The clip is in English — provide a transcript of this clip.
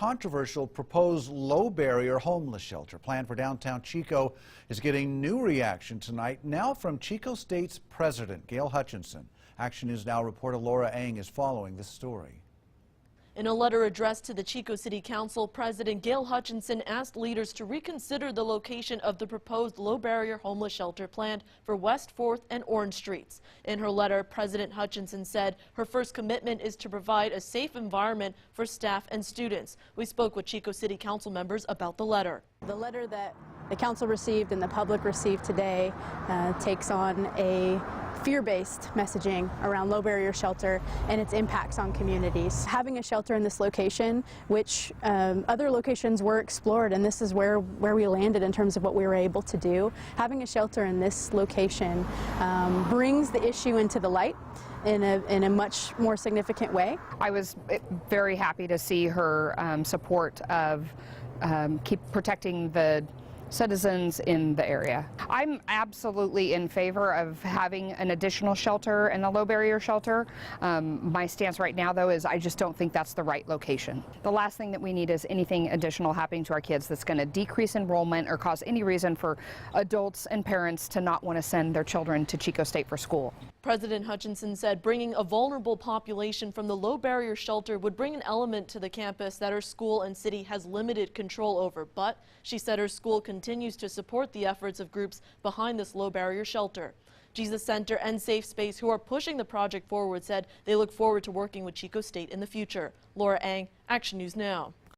controversial proposed low-barrier homeless shelter planned for downtown Chico is getting new reaction tonight, now from Chico State's President, Gail Hutchinson. Action News Now reporter Laura Ang is following this story. In a letter addressed to the Chico City Council, President Gail Hutchinson asked leaders to reconsider the location of the proposed low-barrier homeless shelter planned for West 4th and Orange Streets. In her letter, President Hutchinson said her first commitment is to provide a safe environment for staff and students. We spoke with Chico City Council members about the letter. The letter that the council received and the public received today takes on a fear-based messaging around low-barrier shelter and its impacts on communities. Having a shelter in this location, which other locations were explored, and this is where we landed in terms of what we were able to do. Having a shelter in this location brings the issue into the light in a much more significant way. I was very happy to see her support of keep protecting the citizens in the area. I'm absolutely in favor of having an additional shelter and a low barrier shelter. My stance right now, though, is I just don't think that's the right location. The last thing that we need is anything additional happening to our kids that's going to decrease enrollment or cause any reason for adults and parents to not want to send their children to Chico State for school. President Hutchinson said bringing a vulnerable population from the low barrier shelter would bring an element to the campus that her school and city has limited control over. But she said her school continues to support the efforts of groups behind this low barrier shelter. Jesus Center and Safe Space, who are pushing the project forward, said they look forward to working with Chico State in the future. Laura Ang, Action News Now.